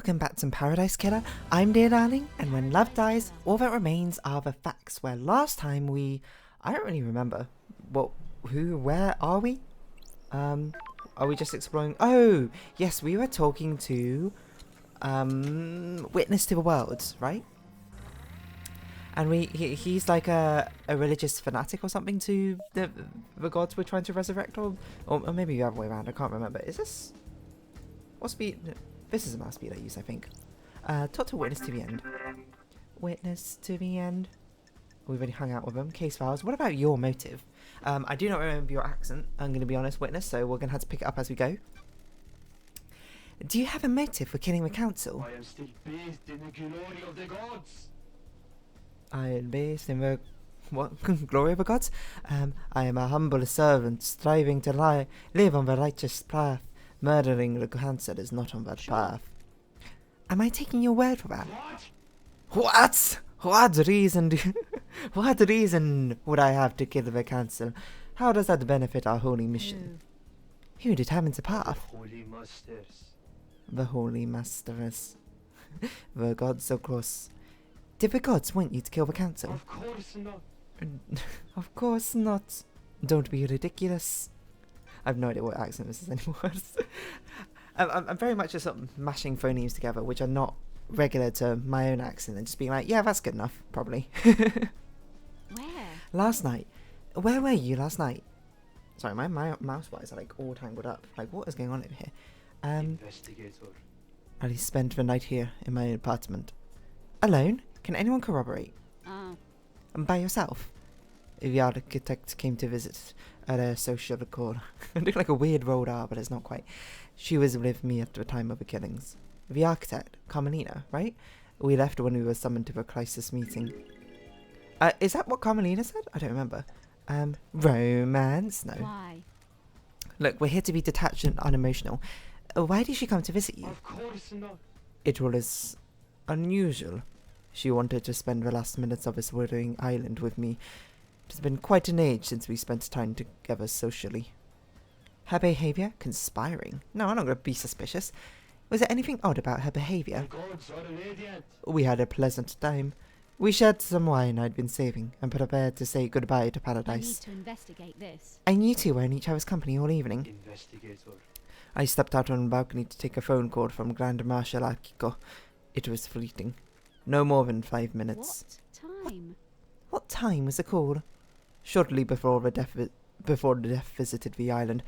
welcome back to Paradise Killer. I'm Dear Darling, and when love dies, all that remains are the facts. Where last time I don't really remember. Where are we? Are we just exploring? Oh, yes, we were talking to, Witness to the World, right? And he's like a religious fanatic or something to the gods we're trying to resurrect, or maybe the other way around, I can't remember. Is this... This is a mouse speed I use, I think. Talk to Witness to the End. Witness to the End. We've already hung out with them. Case files. What about your motive? I do not remember your accent, I'm going to be honest, Witness, so we're going to have to pick it up as we go. Do you have a motive for killing the council? I am still bathed in the glory of the gods. I am based in the... what? Glory of the gods? I am a humble servant, striving to live on the righteous path. Murdering the council is not on that path. Am I taking your word for that? What? What reason would I have to kill the council? How does that benefit our holy mission? Who determines the path? The holy masters. The holy masters. The gods, of course. Did the gods want you to kill the council? Of course not. Of course not. Don't be ridiculous. I have no idea what accent this is anymore. I'm very much just sort of mashing phonemes together, which are not regular to my own accent, and just being like, yeah, that's good enough, probably. Where? Last night. Where were you last night? Sorry, my mouse wires are like all tangled up. Like, what is going on over here? Investigator. I spent the night here in my apartment. Alone? Can anyone corroborate? And by yourself? The architect came to visit at a social call. I'm doing like a weird rolled R, but it's not quite. She was with me at the time of the killings. The architect, Carmelina, right? We left when we were summoned to a crisis meeting. Is that what Carmelina said? I don't remember. Romance? No. Why? Look, we're here to be detached and unemotional. Why did she come to visit you? Of course not. It was unusual. She wanted to spend the last minutes of this withering island with me. It has been quite an age since we spent time together socially. Her behaviour? Conspiring? No, I'm not going to be suspicious. Was there anything odd about her behaviour? The gods are radiant. We had a pleasant time. We shared some wine I'd been saving and prepared to say goodbye to I need paradise. to investigate this. And you two were in each other's company all evening. Investigator. I stepped out on the balcony to take a phone call from Grand Marshal Akiko. It was fleeting. No more than 5 minutes. What time? What time was the call? Shortly before the death visited the island.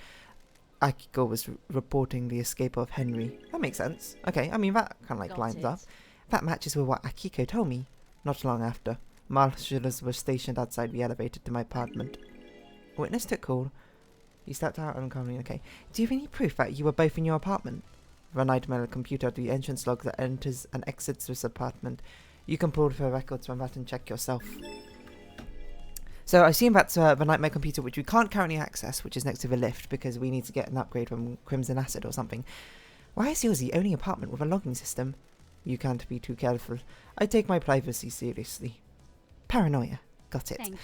Akiko was reporting the escape of Henry. That makes sense. Okay, I mean, that kind of like lines up. That matches with what Akiko told me. Not long after, marshals were stationed outside the elevator to my apartment. Witness took call. He stepped out uncommonly. Okay. Do you have any proof that you were both in your apartment? Run item computer the entrance log that enters and exits this apartment. You can pull the records from that and check yourself. So I assume that's the nightmare computer, which we can't currently access, which is next to the lift, because we need to get an upgrade from Crimson Acid or something. Why is yours the only apartment with a logging system? You can't be too careful. I take my privacy seriously. Paranoia. Got it. Thank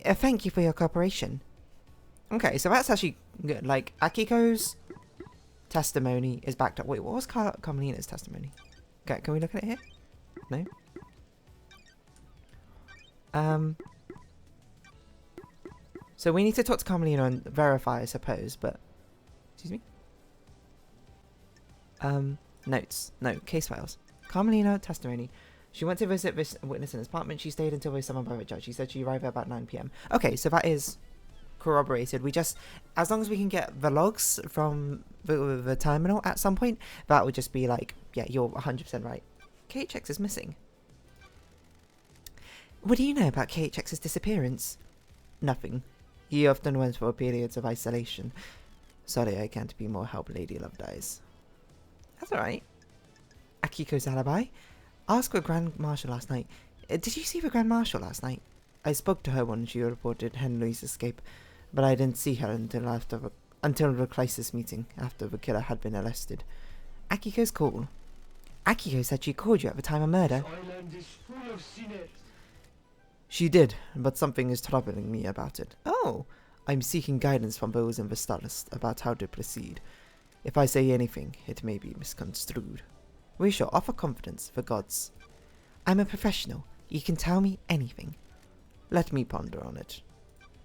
you. Thank you for your cooperation. Okay, so that's actually good. Like, Akiko's testimony is backed up. Wait, what was Carmelina's testimony? Okay, can we look at it here? No? So we need to talk to Carmelina and verify, I suppose, but... Excuse me? Notes. No, case files. Carmelina, testimony. She went to visit this witness in his apartment. She stayed until they were summoned by the judge. She said she arrived at about 9 PM. Okay, so that is corroborated. We just... As long as we can get the logs from the terminal at some point, that would just be like, yeah, you're 100% right. KHX is missing. What do you know about KHX's disappearance? Nothing. He often went for periods of isolation. Sorry, I can't be more help, Lady Love Dies. That's alright. Akiko's alibi? Ask the Grand Marshal last night. Did you see the Grand Marshal last night? I spoke to her when she reported Henry's escape, but I didn't see her until the crisis meeting, after the killer had been arrested. Akiko's call. Akiko said she called you at the time of murder. This island is full of sinners. She did, but something is troubling me about it. Oh, I'm seeking guidance from those in the stars about how to proceed. If I say anything, it may be misconstrued. We shall offer confidence for gods. I'm a professional. You can tell me anything. Let me ponder on it.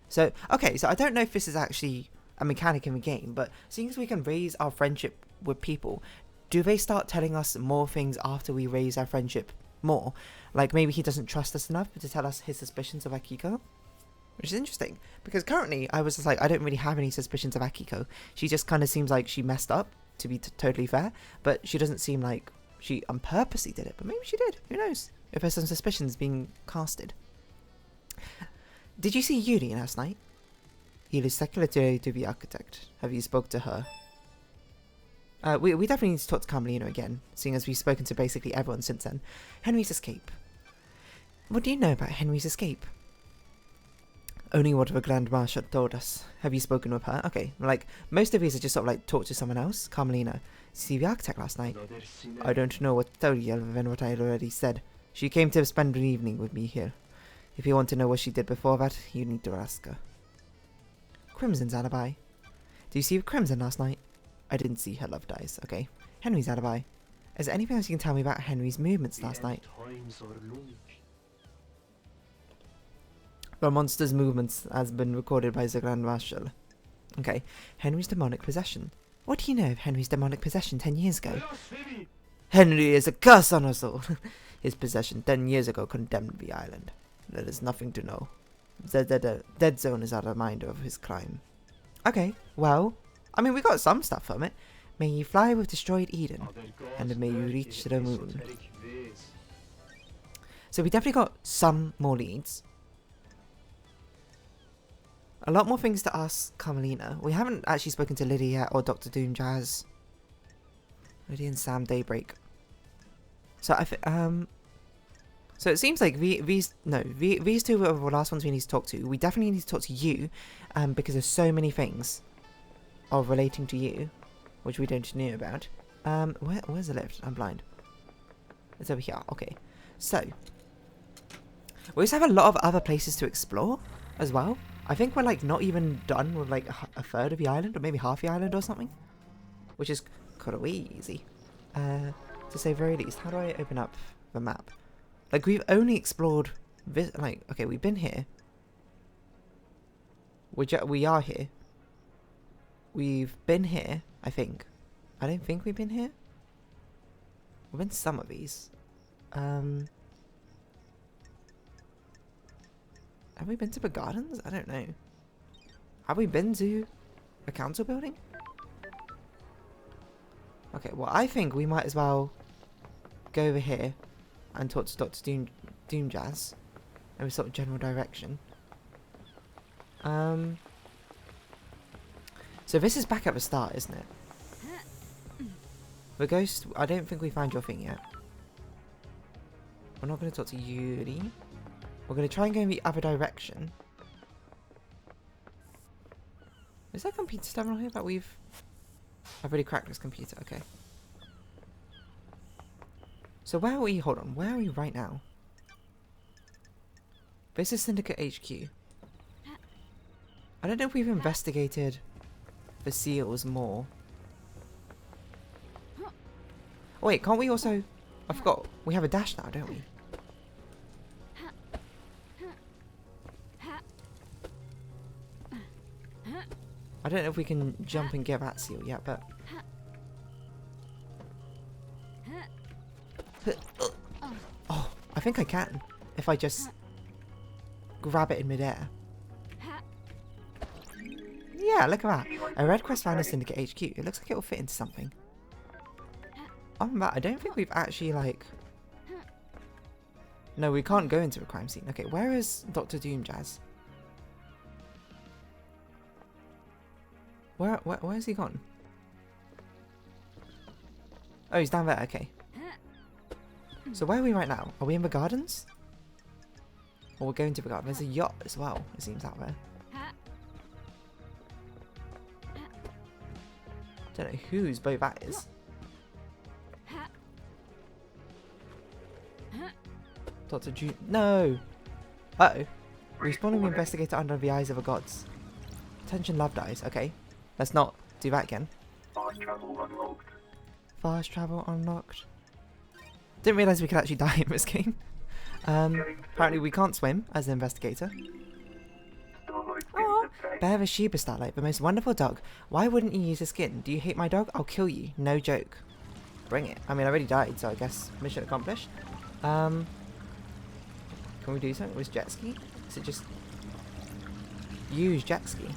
So, okay, so I don't know if this is actually a mechanic in the game, but seeing as we can raise our friendship with people, do they start telling us more things after we raise our friendship more? Like maybe he doesn't trust us enough to tell us his suspicions of Akiko? Which is interesting, because currently I was just like, I don't really have any suspicions of Akiko. She just kind of seems like she messed up, to be totally fair, but she doesn't seem like she purposely did it, but maybe she did. Who knows? If there's some suspicions being casted. Did you see Yuri last night? He is secretary to the architect. Have you spoke to her? We definitely need to talk to Carmelina again, seeing as we've spoken to basically everyone since then. Henry's escape. What do you know about Henry's escape? Only what the Grand Marshal told us. Have you spoken with her? Okay, like, most of these are just sort of like talk to someone else. Carmelina. See the architect last night? I don't know what to tell you other than what I already said. She came to spend an evening with me here. If you want to know what she did before that, you need to ask her. Crimson's alibi. Do you see Crimson last night? I didn't see her. Love Dies. Okay. Henry's alibi. Is there anything else you can tell me about Henry's movements last night? The monster's movements has been recorded by the Grand Marshal. Okay. Henry's demonic possession. What do you know of Henry's demonic possession 10 years ago? Henry is a curse on us all. His possession 10 years ago condemned the island. There is nothing to know. The dead zone is our reminder of his crime. Okay, well, I mean, we got some stuff from it. May you fly with destroyed Eden, and may you reach the moon. So we definitely got some more leads. A lot more things to ask Carmelina. We haven't actually spoken to Lydia yet, or Dr. Doom Jazz. Lydia and Sam Daybreak. So so it seems like these two are the last ones we need to talk to. We definitely need to talk to you, because there's so many things of relating to you, which we don't know about. Where's the lift? I'm blind. It's over here. Okay. So we also have a lot of other places to explore as well. I think we're like not even done with like a third of the island, or maybe half the island or something, which is crazy. To say very least. How do I open up the map? Like, we've only explored this, like, okay, we've been here. We are here. We've been here, I think. I don't think we've been here. We've been some of these. Have we been to the gardens? I don't know. Have we been to a council building? Okay, well, I think we might as well go over here and talk to Dr. Doom Jazz in a sort of general direction. So this is back at the start, isn't it? The ghost, I don't think we found your thing yet. We're not going to talk to Yuri. We're going to try and go in the other direction. Is there a computer stuff on here that I've already cracked this computer, okay. So where are we? Hold on. Where are we right now? This is Syndicate HQ. I don't know if we've investigated the seals more. Oh, wait, can't we also... I forgot. We have a dash now, don't we? I don't know if we can jump and get that seal yet, but... Oh, I think I can. If I just grab it in midair. Yeah, look at that. A red quest found in Syndicate HQ. It looks like it will fit into something. Other than that, I don't think we've actually, like... No, we can't go into a crime scene. Okay, where is Dr. Doom Jazz? Where's he gone? Oh, he's down there. Okay. So where are we right now? Are we in the gardens? Or we're going to the garden? There's a yacht as well, it seems, out there. Don't know whose boat that is. Dr. June. No! Uh-oh. Respawning the investigator under the eyes of the gods. Attention, Love Dies. Okay. Let's not do that again. Fast travel unlocked. Fast travel unlocked. Didn't realise we could actually die in this game. Apparently we can't swim as an investigator. Oh, Bear the Sheba Starlight, the most wonderful dog. Why wouldn't you use a skin? Do you hate my dog? I'll kill you. No joke. Bring it. I mean, I already died, so I guess mission accomplished. Can we do something with jet ski? Is it just use jet ski?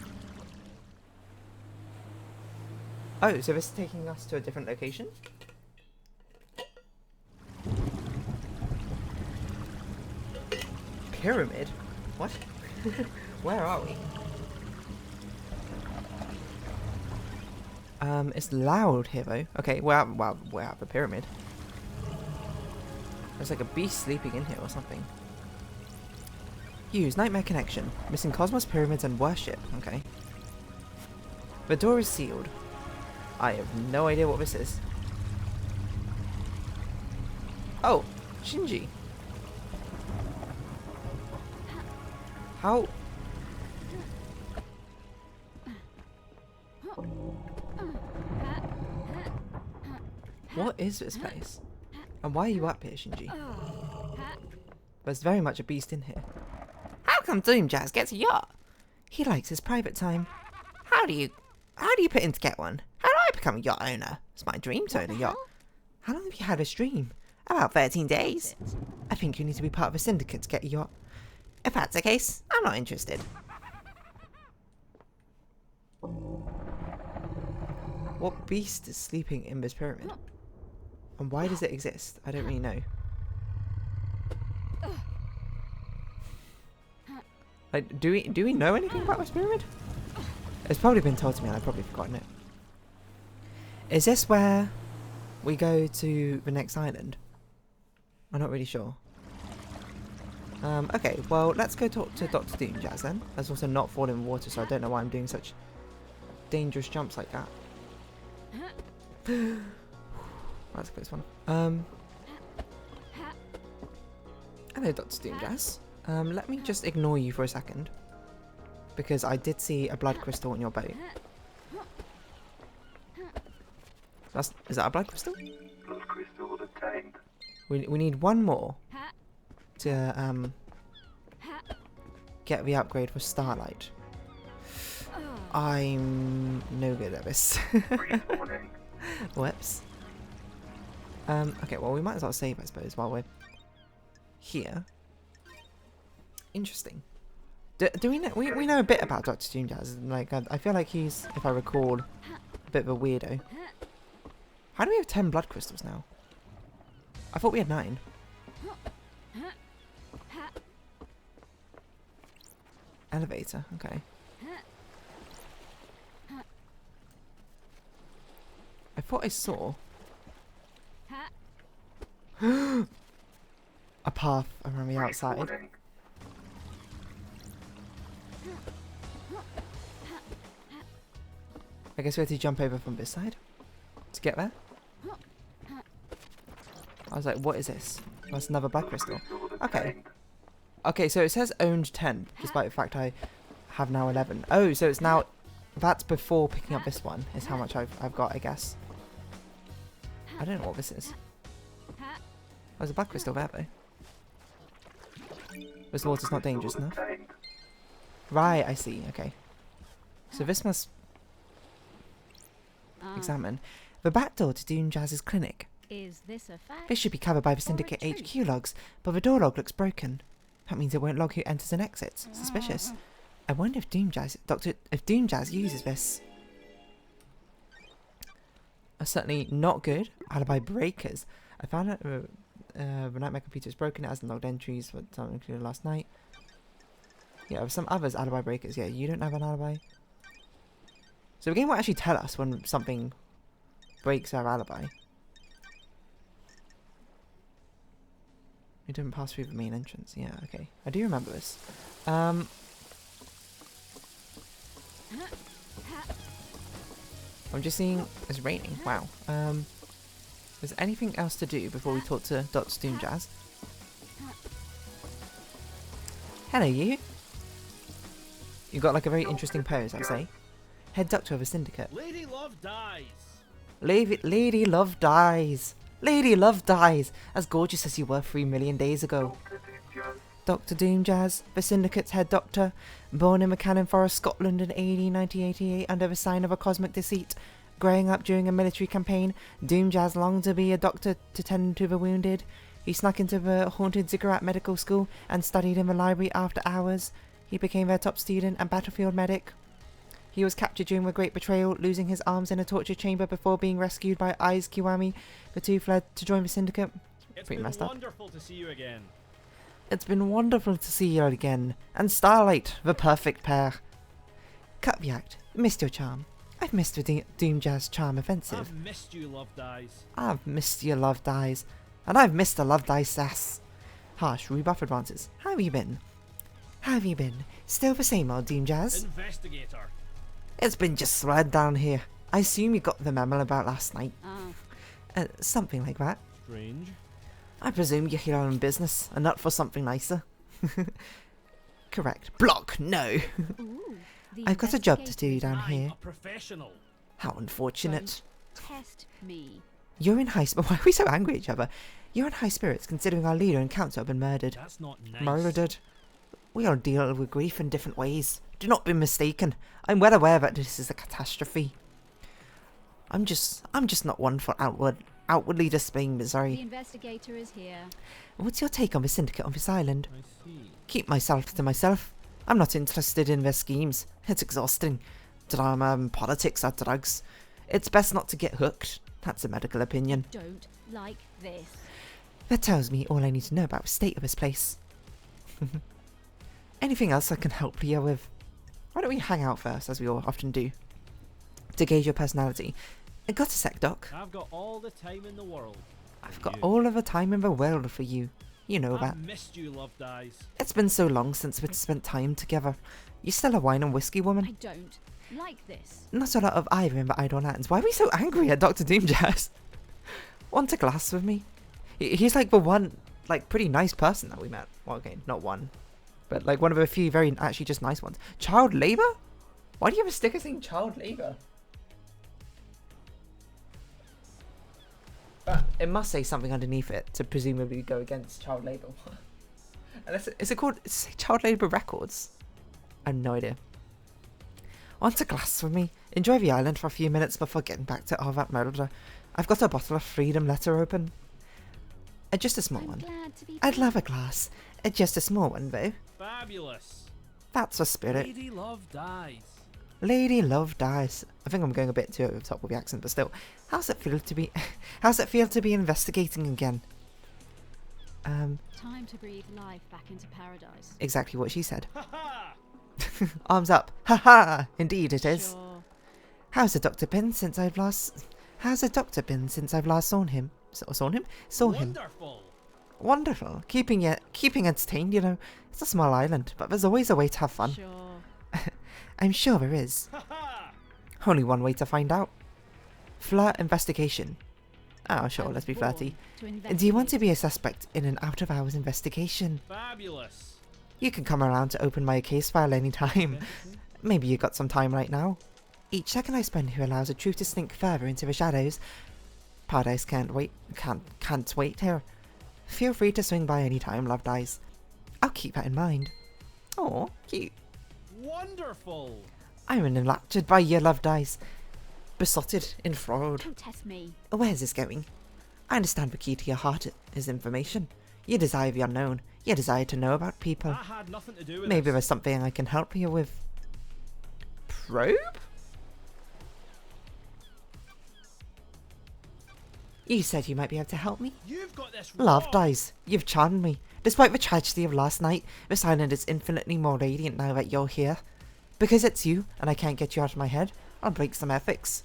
Oh, so this is taking us to a different location? Pyramid? What? Where are we? It's loud here though. Okay, we're at the pyramid. There's like a beast sleeping in here or something. Use Nightmare Connection. Missing Cosmos Pyramids and Worship. Okay. The door is sealed. I have no idea what this is. Oh, Shinji. How? What is this place? And why are you up here, Shinji? There's very much a beast in here. How come Doomjazz gets a yacht? He likes his private time. How do you put in to get one? How do I become a yacht owner? It's my dream to own a yacht. How long have you had this dream? About 13 days. I think you need to be part of a syndicate to get a yacht. If that's the case, I'm not interested. What beast is sleeping in this pyramid? And why does it exist? I don't really know. Like, do we know anything about this pyramid? It's probably been told to me and I've probably forgotten it. Is this where we go to the next island? I'm not really sure. Okay, well, let's go talk to Dr. Doomjazz then. Let's also not fall in water, so I don't know why I'm doing such dangerous jumps like that. That's a close one. Hello, Dr. Doomjazz. Let me just ignore you for a second. Because I did see a blood crystal in your boat. Is that a blood crystal? Blood crystal obtained. We need one more to get the upgrade for Starlight. I'm no good at this. Whoops. Okay, well we might as well save, I suppose, while we're here. Interesting. Do we know? We know a bit about Dr. Doomjazz. Like I feel like he's, if I recall, a bit of a weirdo. How do we have 10 blood crystals now? I thought we had 9. Elevator, okay. I thought I saw a path around the outside. I guess we have to jump over from this side to get there. I was like, what is this? That's another black crystal. Okay. Okay, so it says owned 10, despite the fact I have now 11. Oh, so it's now... That's before picking up this one, is how much I've got, I guess. I don't know what this is. Oh, there's a black crystal there, though. This water's not dangerous enough. Right, I see, okay. So this must... examine. The back door to Doomjazz's clinic. Is this a fact? This should be covered by the Syndicate HQ logs, but the door log looks broken. That means it won't log who enters and exits. Suspicious. I wonder if Doomjazz uses this. Certainly not good. Alibi breakers. I found out the Nightmare computer is broken. It hasn't logged entries for time included last night. Yeah, with some others, alibi breakers. Yeah, you don't have an alibi. So the game will actually tell us when something breaks our alibi. We didn't pass through the main entrance. Yeah, okay. I do remember this. I'm just seeing it's raining. Wow. Is there anything else to do before we talk to Dr. Doomjazz? Hello, you. You got like a very interesting pose, I say. Head doctor of a syndicate. Lady Love Dies. Lady Love Dies. Lady Love Dies, as gorgeous as you were 3 million days ago. Dr. Doomjazz. Dr. Doomjazz, the Syndicate's head doctor, born in McCannon Forest, Scotland in AD 1988 under the sign of a cosmic deceit. Growing up during a military campaign, Doomjazz longed to be a doctor to tend to the wounded. He snuck into the haunted ziggurat medical school and studied in the library after hours. He became their top student and battlefield medic. He was captured during the Great Betrayal, losing his arms in a torture chamber before being rescued by Aiz Kiwami. The two fled to join the Syndicate. It's Pretty been messed up. wonderful to see you again. It's been wonderful to see you again. And Starlight, the perfect pair. Cut the act. Missed your charm. I've missed the Doomjazz charm offensive. I've missed you, Love Dies. I've missed your Love Dies. And I've missed the Love Dies sass. Harsh, rebuff advances. How have you been? How have you been? Still the same old Doomjazz? Investigator. It's been just right down here. I assume you got the memo about last night. Oh, Something like that. Strange. I presume you're here on business and not for something nicer. Correct. Block, no. ooh. The I've got a job to investigator do is down I'm here. a professional. How unfortunate. Test me. You're in high spirits. Why are we so angry at each other? You're in high spirits considering our leader and council have been murdered. That's not nice. Murdered. We all deal with grief in different ways. Do not be mistaken. I'm well aware that this is a catastrophe. I'm just not one for outwardly displaying The misery. investigator is here. What's your take on the syndicate on this island? I see. Keep myself to myself. I'm not interested in their schemes. It's exhausting. Drama and politics are drugs. It's best not to get hooked. That's a medical opinion. Don't like this. That tells me all I need to know about the state of this place. Anything else I can help you with? Why don't we hang out first, as we all often do, to gauge your personality. Got a sec, Doc? I've got all the time in the world. I've for got you. all of the time in the world for you. You know that. I've missed you, Love Dies. It's been so long since we've spent time together. You still a wine and whiskey woman? I don't like this. Not a lot of either in the Idle Lands. Why are we so angry at Dr. Doomjazz? Want a glass with me? He's like the one, like, pretty nice person that we met. Well, okay, not one. But, like, one of a few very, actually just nice ones. Child labour? Why do you have a sticker saying child labour? But it must say something underneath it to presumably go against child labour. Unless is it called child labour records? I have no idea. Want a glass with me? Enjoy the island for a few minutes before getting back to all that murder. I've got a bottle of Freedom letter open. Just a small I'm one. glad to be I'd back. love a glass. Just a small one, though. Fabulous. That's the spirit. Lady Love Dies. Lady Love Dies. I think I'm going a bit too over the top with the accent, but still. How's it feel to be? How's it feel to be investigating again? Time to breathe life back into paradise. Exactly what she said. Ha ha! Arms up. Ha ha! Indeed it is. Sure. How's the doctor been since I've last? How's the doctor been since I've last saw him? Saw him? Saw him. Wonderful. Wonderful. Keeping entertained. You know, it's a small island, but there's always a way to have fun. Sure. I'm sure there is. Ha ha! Only one way to find out. Flirt investigation. Oh, sure, I was let's be born flirty. to Do you want to investigate. be a suspect in an out-of-hours investigation? Fabulous. You can come around to open my case file anytime. Maybe you got some time right now. Each second I spend here allows the truth to sink further into the shadows. Paradise can't wait here. Feel free to swing by anytime, Love Dies. I'll keep that in mind. Oh, cute. Wonderful. I'm enraptured by your Love Dies. Besotted, enthralled. Don't test me. Where's this going? I understand the key to your heart is information. You desire the unknown. You desire to know about people. That had nothing to do with Maybe this. there's something I can help you with. Probe? You said you might be able to help me? You've got this Love wrong. Dies. You've charmed me. Despite the tragedy of last night, this island is infinitely more radiant now that you're here. Because it's you, and I can't get you out of my head, I'll break some ethics.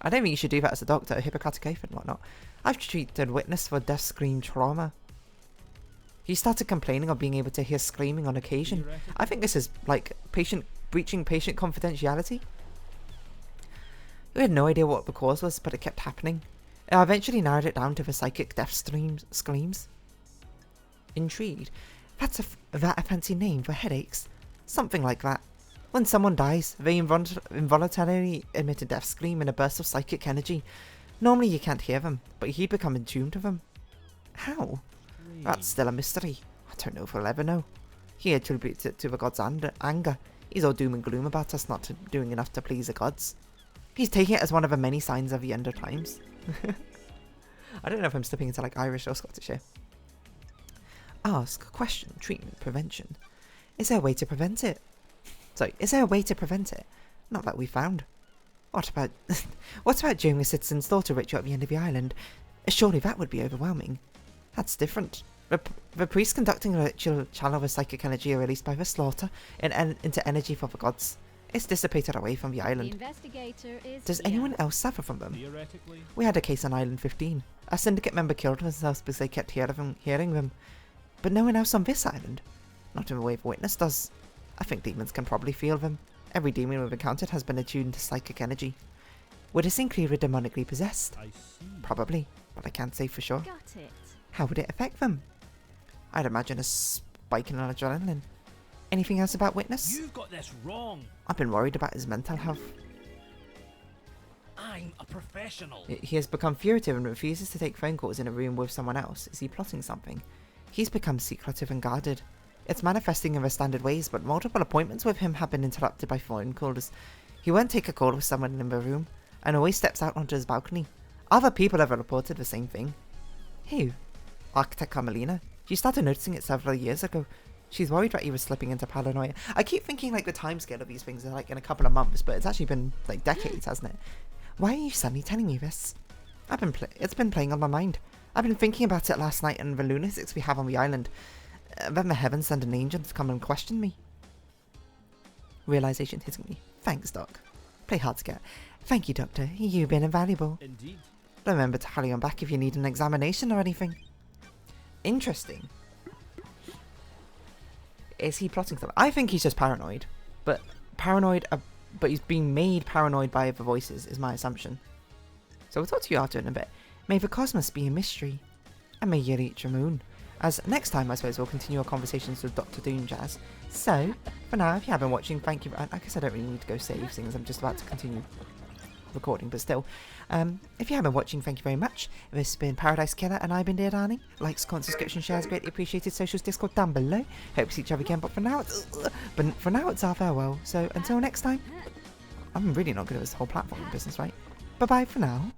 I don't think you should do that as a doctor, a Hippocratic oath and whatnot. I've treated witness for death scream trauma. He started complaining of being able to hear screaming on occasion. Theoretically. I think this is like breaching patient confidentiality. We had no idea what the cause was, but it kept happening. I eventually narrowed it down to the psychic death screams. Intrigued. That's a fancy name for headaches. Something like that. When someone dies, they involuntarily emit a death scream in a burst of psychic energy. Normally you can't hear them, but he'd become in tune to them. How? That's still a mystery. I don't know if we'll ever know. He attributes it to the god's anger. He's all doom and gloom about us not doing enough to please the gods. He's taking it as one of the many signs of the end of times. I don't know if I'm slipping into like Irish or Scottish here. Ask, question, treatment, prevention. Is there a way to prevent it? Sorry, is there a way to prevent it? Not that we found. What about what about during a citizen's slaughter ritual at the end of the island? Surely that would be overwhelming. That's different. The priest conducting a ritual channel the psychic energy released by the slaughter into energy for the gods. It's dissipated away from the The island. investigator is Does here. anyone else suffer from them? Theoretically. We had a case on Island 15. A syndicate member killed themselves because they kept hearing them. But no one else on this island. Not in the way the witness does. I think demons can probably feel them. Every demon we've encountered has been attuned to psychic energy. Would this include the demonically possessed? I see. Probably, but I can't say for sure. Got it. How would it affect them? I'd imagine a spike in adrenaline. Anything else about witness? You've got this wrong. I've been worried about his mental health. I'm a professional. He has become furtive and refuses to take phone calls in a room with someone else. Is he plotting something? He's become secretive and guarded. It's manifesting in the standard ways, but multiple appointments with him have been interrupted by phone calls. He won't take a call with someone in the room, and always steps out onto his balcony. Other people have reported the same thing. Who? Architect Carmelina. She started noticing it several years ago. She's worried that he was slipping into paranoia. I keep thinking like the timescale of these things are like in a couple of months, but it's actually been like decades, hasn't it? Why are you suddenly telling me this? It's been playing on my mind. I've been thinking about it last night and the lunatics we have on the island. Then the heavens send an angel to come and question me. Realization hitting me. Thanks, Doc. Play hard to get. Thank you, Doctor. You've been invaluable. Indeed. Remember to hurry on back if you need an examination or anything. Interesting. Is he plotting something? I think he's just paranoid. But he's being made paranoid by the voices, is my assumption. So we'll talk to you after in a bit. May the cosmos be a mystery. And may you reach your moon. As next time, I suppose, we'll continue our conversations with Dr. Doom Jazz. So, for now, if you have been watching, thank you. I guess I don't really need to go save things. I'm just about to continue recording, but still. If you have been watching, thank you very much. This has been Paradise Killer, and I've been Dear Darnie. Likes, comments, subscription, shares, greatly appreciated. Socials, Discord down below. Hope to see each other again, but for now, it's our farewell. So, until next time, I'm really not good at this whole platform business, right? Bye-bye for now.